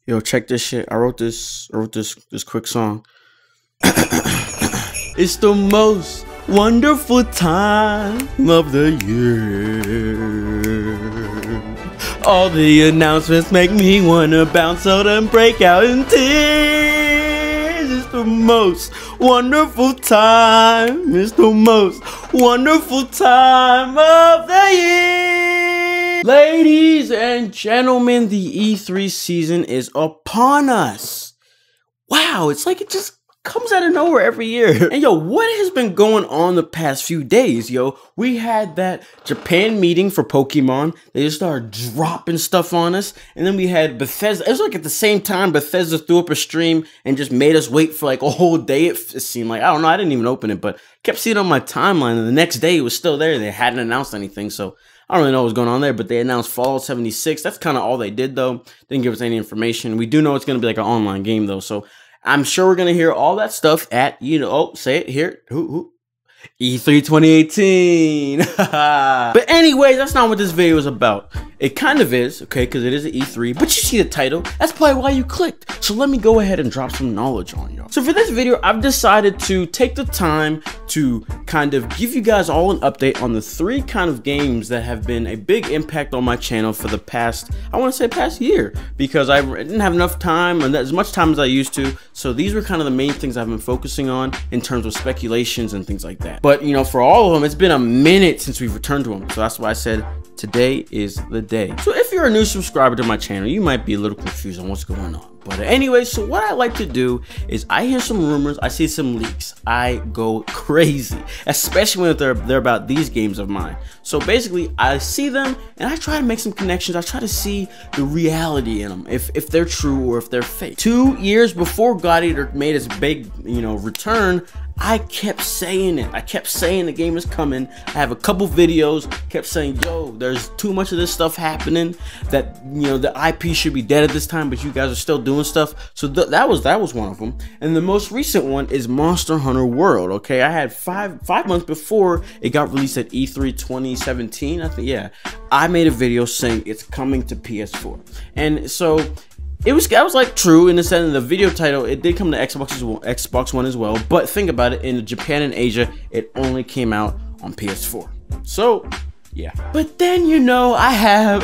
Yo, check this shit. I wrote this quick song. It's the most wonderful time of the year. All the announcements make me wanna bounce out and break out in tears. It's the most wonderful time. It's the most wonderful time of the year. Ladies and gentlemen, the E3 season is upon us. Wow, it's like it just comes out of nowhere every year. And yo, what has been going on the past few days, yo? We had that Japan meeting for Pokemon. They just started dropping stuff on us. And then we had Bethesda. It was like at the same time, Bethesda threw up a stream and just made us wait for like a whole day. It seemed like, I don't know, I didn't even open it, but kept seeing it on my timeline. And the next day it was still there. They hadn't announced anything, so I don't really know what was going on there, but they announced Fallout 76. That's kind of all they did, though. Didn't give us any information. We do know it's going to be like an online game, though, so I'm sure we're going to hear all that stuff at, you know, oh, say it here. E3 2018. But anyways, that's not what this video is about. It kind of is, okay, because it is an E3, but you see the title. That's probably why you clicked. So let me go ahead and drop some knowledge on y'all. So for this video, I've decided to take the time to kind of give you guys all an update on the 3 kind of games that have been a big impact on my channel for the past, I want to say past year, because I didn't have enough time and as much time as I used to. So these were kind of the main things I've been focusing on in terms of speculations and things like that. But you know, for all of them, it's been a minute since we've returned to them. So that's why I said today is the day. So if you're a new subscriber to my channel, you might be a little confused on what's going on. But anyway, so what I like to do is I hear some rumors, I see some leaks, I go crazy, especially when they're about these games of mine. So basically, I see them and I try to make some connections. I try to see the reality in them, if they're true or if they're fake. 2 years before God Eater made his big, you know, return, I kept saying it. I kept saying the game is coming. I have a couple videos, kept saying, yo, there's too much of this stuff happening that, you know, the IP should be dead at this time, but you guys are still doing stuff. So that was one of them. And the most recent one is Monster Hunter World, okay? I had five months before it got released at E3 2017, I think, yeah. I made a video saying it's coming to PS4. And so that was like true in the sense of the video title. It did come to Xbox One as well, but think about it, in Japan and Asia, it only came out on PS4. So yeah. But then, you know, I have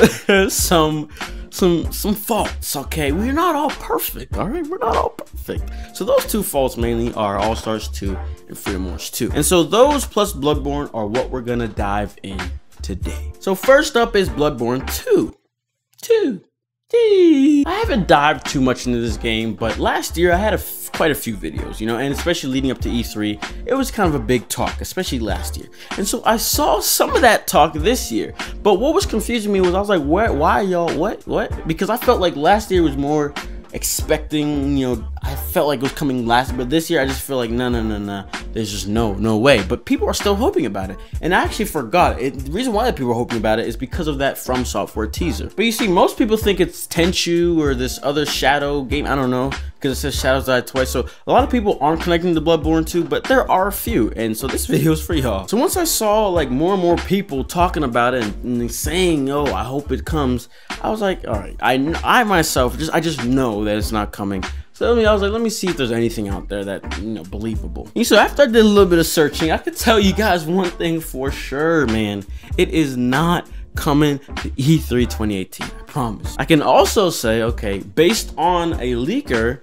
some faults, okay? We're not all perfect, all right? We're not all perfect. So those 2 faults mainly are All Stars 2 and Freedom Wars 2. And so those plus Bloodborne are what we're gonna dive in today. So first up is Bloodborne 2. I haven't dived too much into this game, but last year I had quite a few videos, you know, and especially leading up to E3, it was kind of a big talk, especially last year. And so I saw some of that talk this year, but what was confusing me was I was like, why y'all, what? Because I felt like last year was more expecting, you know, I felt like it was coming last, but this year I just feel like no, there's just no way. But people are still hoping about it, and I actually forgot it. The reason why people are hoping about it is because of that From Software teaser. But you see, most people think it's Tenchu or this other Shadow game, I don't know, because it says Shadows Die Twice. So a lot of people aren't connecting to Bloodborne 2, but there are a few, and so this video is for y'all. So once I saw like more and more people talking about it and saying, oh, I hope it comes, I was like, all right, I myself I just know that it's not coming. So I was like, let me see if there's anything out there that, you know, believable. And so after I did a little bit of searching, I could tell you guys one thing for sure, man. It is not coming to E3 2018, I promise. I can also say, okay, based on a leaker,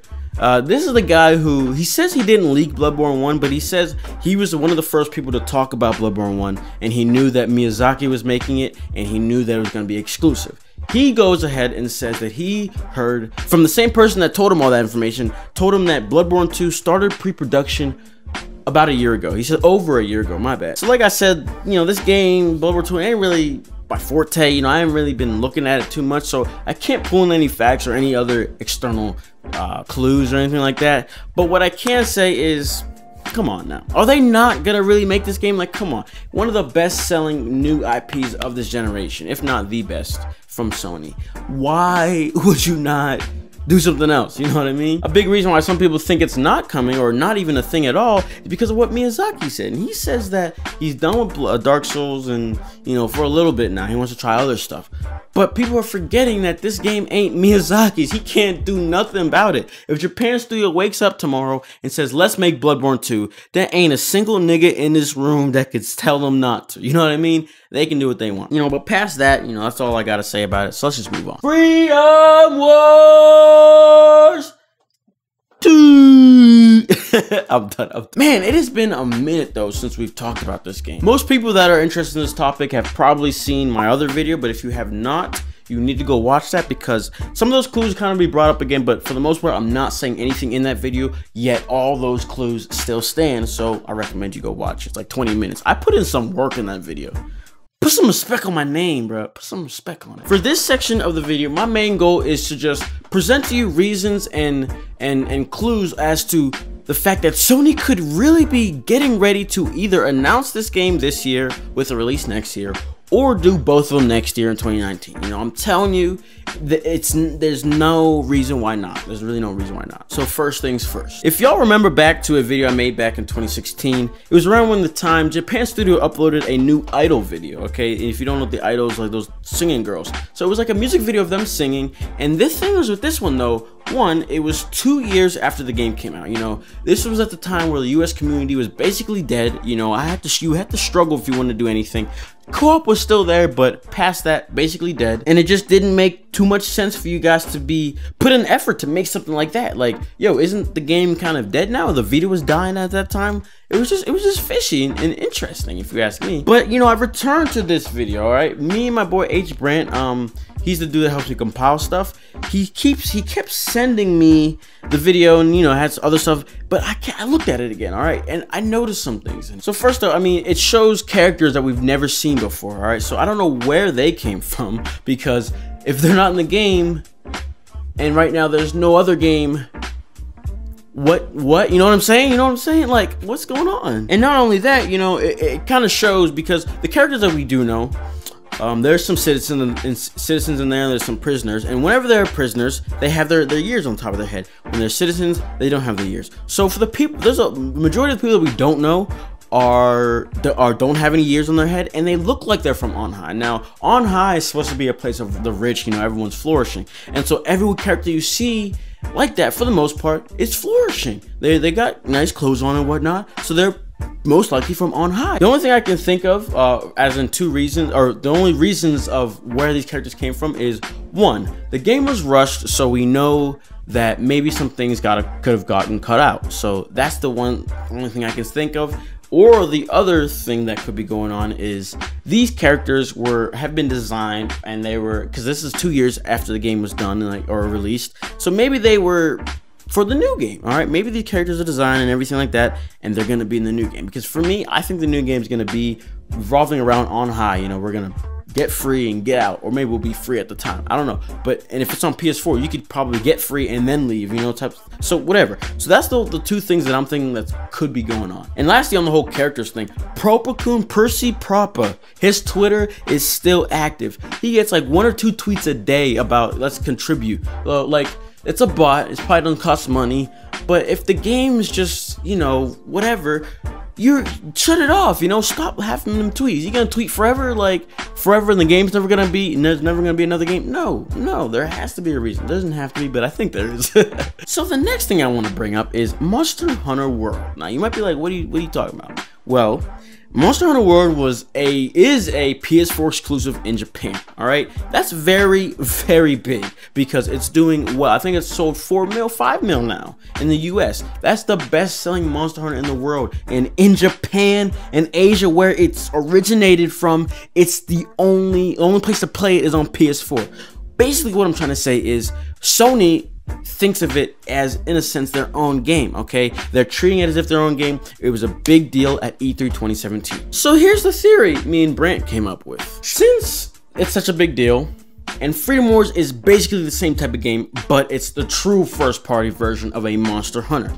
this is the guy who, he says he didn't leak Bloodborne 1, but he says he was one of the first people to talk about Bloodborne 1, and he knew that Miyazaki was making it, and he knew that it was going to be exclusive. He goes ahead and says that he heard from the same person that told him all that information, told him that Bloodborne 2 started pre-production about a year ago. He said over a year ago, my bad. So like I said, you know, this game, Bloodborne 2, ain't really my forte, you know, I haven't really been looking at it too much, so I can't pull in any facts or any other external clues or anything like that. But what I can say is, come on now, are they not gonna really make this game? Like, come on, one of the best selling new IPs of this generation, if not the best, from Sony. Why would you not do something else, you know what I mean? A big reason why some people think it's not coming or not even a thing at all is because of what Miyazaki said. And he says that he's done with Dark Souls and, you know, for a little bit now. He wants to try other stuff. But people are forgetting that this game ain't Miyazaki's. He can't do nothing about it. If Japan Studio wakes up tomorrow and says, let's make Bloodborne 2, there ain't a single nigga in this room that could tell them not to. You know what I mean? They can do what they want. You know, but past that, you know, that's all I gotta say about it. So let's just move on. Freedom Wars 2. I'm done. Man, it has been a minute though since we've talked about this game. Most people that are interested in this topic have probably seen my other video, but if you have not, you need to go watch that because some of those clues kind of be brought up again, but for the most part, I'm not saying anything in that video, yet all those clues still stand, so I recommend you go watch. It's like 20 minutes. I put in some work in that video. Put some respect on my name, bro. Put some respect on it. For this section of the video, my main goal is to just present to you reasons and clues as to the fact that Sony could really be getting ready to either announce this game this year with a release next year, or do both of them next year in 2019. You know, I'm telling you that there's no reason why not. There's really no reason why not. So first things first. If y'all remember back to a video I made back in 2016, it was around when the time Japan Studio uploaded a new idol video, okay? If you don't know what the idols, like those singing girls. So it was like a music video of them singing, and this thing was with this one though, one, it was 2 years after the game came out. You know, this was at the time where the US community was basically dead. You know, you had to struggle if you wanted to do anything. Co-op was still there, but past that, basically dead. And it just didn't make too much sense for you guys to put an effort to make something like that. Like, yo, isn't the game kind of dead now? The Vita was dying at that time. It was just fishy and interesting, if you ask me. But you know, I've returned to this video. All right, me and my boy H Brant, he's the dude that helps me compile stuff. He kept sending me the video, and you know, has other stuff, but I looked at it again, all right, and I noticed some things. So first though, I mean, it shows characters that we've never seen before, all right, so I don't know where they came from, because if they're not in the game, and right now there's no other game, what you know what I'm saying, like, what's going on? And not only that, you know, it kind of shows, because the characters that we do know, there's some citizens in there, there's some prisoners, and whenever they're prisoners, they have their years on top of their head. When they're citizens, they don't have the years. So for the people, there's a majority of the people that we don't know don't have any years on their head, and they look like they're from On High. Now, On High is supposed to be a place of the rich, you know, everyone's flourishing, and so every character you see like that, for the most part, is flourishing. They got nice clothes on and whatnot, so they're most likely from On High. The only thing I can think of, as in two reasons, or the only reasons of where these characters came from is, one, the game was rushed, so we know that maybe some things could have gotten cut out. So that's the only thing I can think of. Or the other thing that could be going on is these characters have been designed, and they were, because this is 2 years after the game was done, or released, so maybe they were for the new game. All right, maybe these characters are designed and everything like that, and they're gonna be in the new game. Because for me, I think the new game is gonna be revolving around On High. You know, we're gonna get free and get out, or maybe we'll be free at the time, I don't know. And if it's on PS4, you could probably get free and then leave, you know, so whatever. So that's the two things that I'm thinking that could be going on. And lastly, on the whole characters thing, Propakun Percy Propa, his Twitter is still active. He gets like 1 or 2 tweets a day about let's contribute. Like, it's a bot, it's probably doesn't cost money, but if the game's just, you know, whatever, you shut it off, you know, stop having them tweets. You gonna tweet forever, like forever, and the game's never gonna be, and there's never gonna be another game? No, there has to be a reason. There doesn't have to be, but I think there is. So the next thing I want to bring up is Monster Hunter World. Now you might be like, what are you talking about? Well, Monster Hunter World is a PS4 exclusive in Japan. All right, that's very, very big, because it's doing well. I think it's sold 5 mil now in the US. That's the best-selling Monster Hunter in the world. And in Japan and Asia, where it's originated from, it's the only place to play it is on PS4. Basically, what I'm trying to say is Sony thinks of it as, in a sense, their own game, okay? They're treating it as if their own game. It was a big deal at E3 2017. So here's the theory me and Brant came up with. Since it's such a big deal, and Freedom Wars is basically the same type of game, but it's the true first-party version of a Monster Hunter,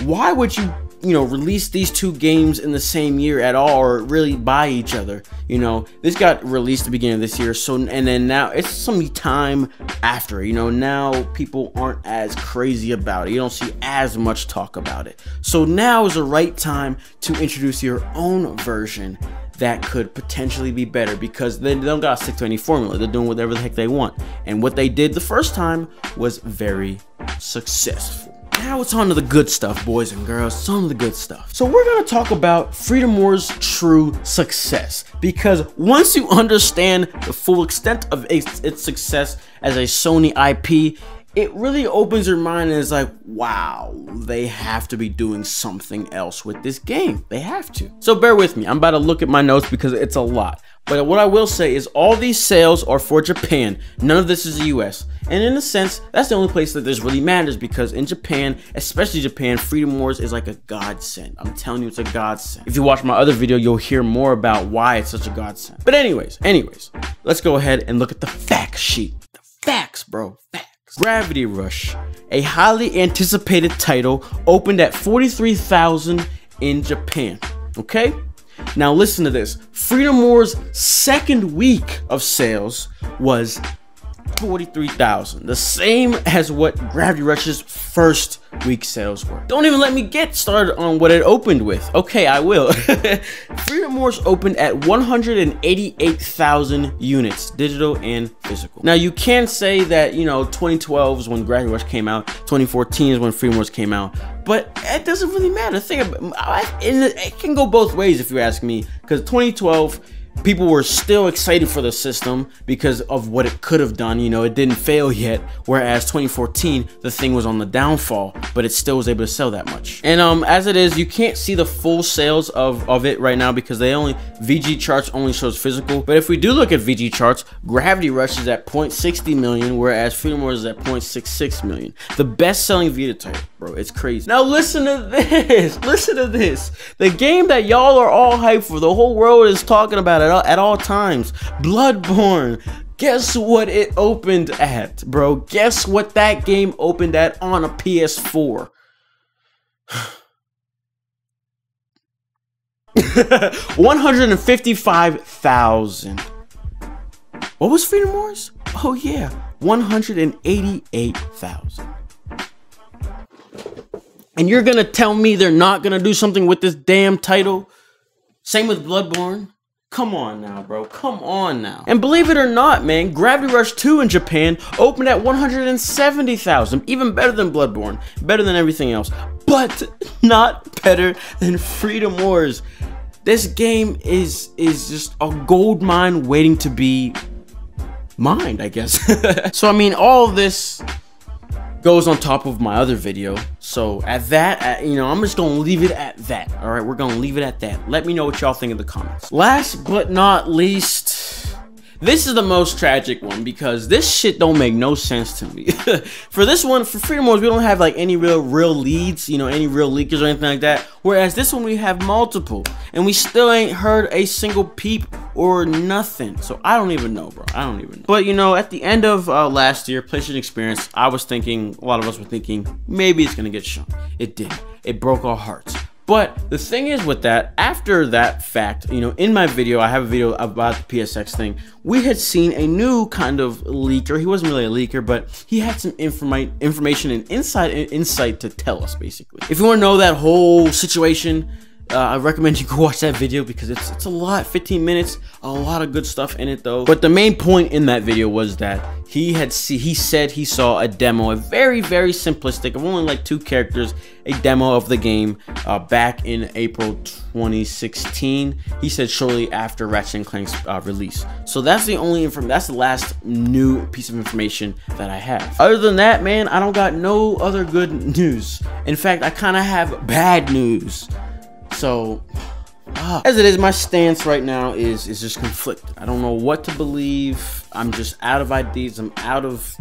why would you you know, release these two games in the same year at all, or really by each other. You know, this got released at the beginning of this year, so, and then now it's some time after, you know, now people aren't as crazy about it. You don't see as much talk about it. So now is the right time to introduce your own version that could potentially be better, because they don't gotta stick to any formula. They're doing whatever the heck they want, and what they did the first time was very successful. Now it's on to the good stuff, boys and girls. It's on to the good stuff. So we're gonna talk about Freedom Wars' true success, because once you understand the full extent of its success as a Sony IP, it really opens your mind and is like, wow, they have to be doing something else with this game. They have to. So bear with me. I'm about to look at my notes because it's a lot. But what I will say is all these sales are for Japan. None of this is the US. And in a sense, that's the only place that this really matters, because in Japan, especially Japan, Freedom Wars is like a godsend. I'm telling you, it's a godsend. If you watch my other video, you'll hear more about why it's such a godsend. But anyways, let's go ahead and look at the fact sheet. The facts, bro, facts. Gravity Rush, a highly anticipated title, opened at 43,000 in Japan. Okay? Now listen to this. Freedom Wars' second week of sales was 43,000, the same as what Gravity Rush's first week sales were. Don't even let me get started on what it opened with. Okay, I will. Freedom Wars opened at 188,000 units, digital and physical. Now you can say that, you know, 2012 is when Gravity Rush came out, 2014 is when Freedom Wars came out, but it doesn't really matter. Think about it can go both ways if you ask me, because 2012, people were still excited for the system because of what it could have done. You know, it didn't fail yet, whereas 2014, the thing was on the downfall, but it still was able to sell that much. And as it is, you can't see the full sales of it right now, because VG charts only shows physical. But if we do look at VG charts, Gravity Rush is at 0.60 million, whereas Freedom Wars is at 0.66 million. The best-selling Vita title, bro. It's crazy. Now listen to this. Listen to this. The game that y'all are all hyped for, the whole world is talking about it at all times, Bloodborne. Guess what it opened at, bro? Guess what that game opened at on a PS4? 155,000. What was Freedom Wars? Oh yeah, 188,000. And you're gonna tell me they're not gonna do something with this damn title? Same with Bloodborne. Come on now, bro. Come on now. And believe it or not, man, Gravity Rush 2 in Japan opened at 170,000. Even better than Bloodborne. Better than everything else. But not better than Freedom Wars. This game is just a gold mine waiting to be mined, I guess. So, I mean, all of this goes on top of my other video. So at that, you know, I'm just gonna leave it at that. All right, we're gonna leave it at that. Let me know what y'all think in the comments. Last but not least, this is the most tragic one, because this shit don't make no sense to me. For this one, for Freedom Wars, we don't have like any real leads, you know, any real leakers or anything like that. Whereas this one, we have multiple, and we still ain't heard a single peep or nothing. So I don't even know, bro. I don't even know. But you know, at the end of last year, PlayStation Experience, I was thinking, a lot of us were thinking, maybe it's gonna get shown. It didn't. It broke our hearts. But the thing is with that, after that fact, you know, in my video, I have a video about the PSX thing. We had seen a new kind of leaker. He wasn't really a leaker, but he had some information and insight to tell us, basically. If you want to know that whole situation, I recommend you go watch that video, because it's a lot, 15 minutes, a lot of good stuff in it though. But the main point in that video was that he said he saw a demo, a very simplistic, of only like 2 characters, a demo of the game back in April 2016. He said shortly after Ratchet & Clank's release. So that's the only that's the last new piece of information that I have. Other than that, man, I don't got no other good news. In fact, I kind of have bad news. So, as it is, my stance right now is just conflicted. I don't know what to believe. I'm just out of ideas. I'm out of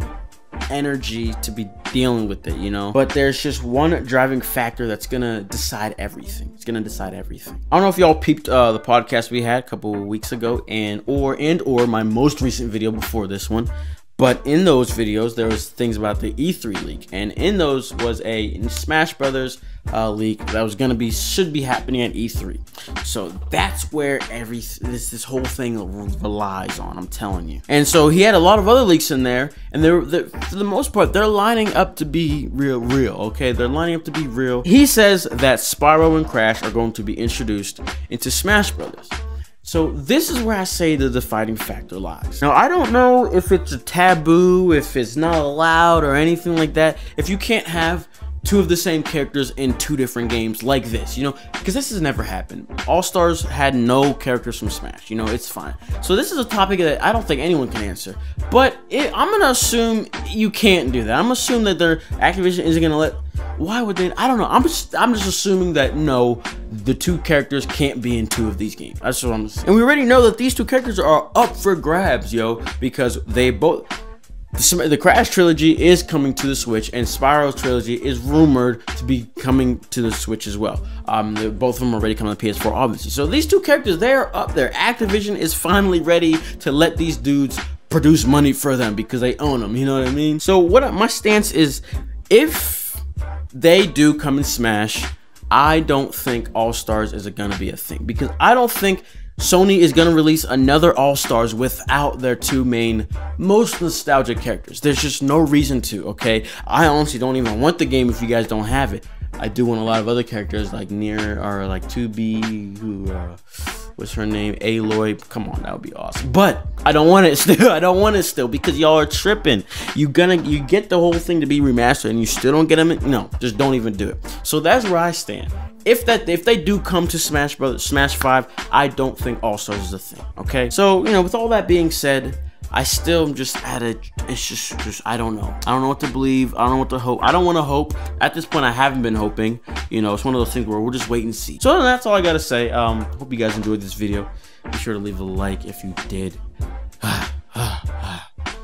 energy to be dealing with it, you know. But there's just one driving factor that's gonna decide everything. It's gonna decide everything. I don't know if y'all peeped the podcast we had a couple of weeks ago, and or my most recent video before this one. But in those videos, there was things about the E3 leak, and in those was a Smash Brothers leak that was should be happening at E3. So that's where this whole thing relies on, I'm telling you. And so he had a lot of other leaks in there, and they're for the most part, they're lining up to be real. Okay, they're lining up to be real. He says that Spyro and Crash are going to be introduced into Smash Brothers. So this is where I say the deciding factor lies. Now, I don't know if it's a taboo, if it's not allowed or anything like that. If you can't have two of the same characters in two different games like this, you know, because this has never happened. All-Stars had no characters from Smash, you know, it's fine. So this is a topic that I don't think anyone can answer. But I'm gonna assume you can't do that. I'm assuming that Activision isn't gonna let. Why would they? I don't know. I'm just assuming that no, the two characters can't be in two of these games. That's what I'm saying. And we already know that these two characters are up for grabs, yo, because they both. The Crash trilogy is coming to the Switch, and Spyro's trilogy is rumored to be coming to the Switch as well. Both of them are already coming to PS4, obviously. So these two characters, they are up there. Activision is finally ready to let these dudes produce money for them because they own them. You know what I mean? So my stance is, if they do come and Smash, I don't think All-Stars is gonna be a thing, because I don't think Sony is gonna release another All-Stars without their two main most nostalgic characters. There's just no reason to, okay? I honestly don't even want the game if you guys don't have it. I do want a lot of other characters like Nier or like 2B, who what's her name, Aloy. Come on, that would be awesome. But I don't want it still. I don't want it still, because y'all are tripping. You get the whole thing to be remastered and you still don't get them in? No, just don't even do it. So that's where I stand. If they do come to Smash 5, I don't think All-Stars is a thing. Okay, so you know, with all that being said, I still am just at it. It's just I don't know. I don't know what to believe. I don't know what to hope. I don't want to hope. At this point, I haven't been hoping. You know, it's one of those things where we'll just wait and see. So that's all I gotta say. Hope you guys enjoyed this video. Be sure to leave a like if you did.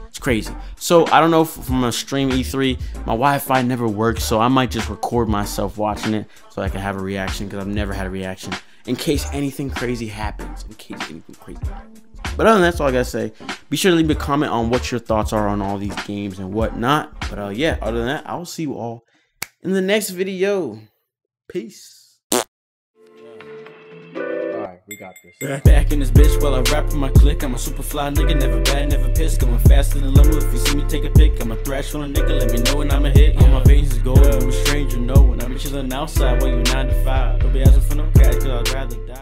It's crazy. So I don't know if from a stream E3, my Wi-Fi never works, so I might just record myself watching it so I can have a reaction, because I've never had a reaction in case anything crazy happens. But other than that, that's all I gotta say. Be sure to leave a comment on what your thoughts are on all these games and whatnot. But yeah, other than that, I will see you all in the next video. Peace. Alright, we got this. Back in this bitch while I rap for my clique. I'm a super fly nigga, never bad, never pissed. Going faster than Lumber. If you see me take a pic, I'm a thrash on a nigga. Let me know when I'm a hit. All my veins is gold. I'm a stranger, no. When I'm chilling outside while you 9 to 5. Don't be asking for no cash, cause I'd rather die.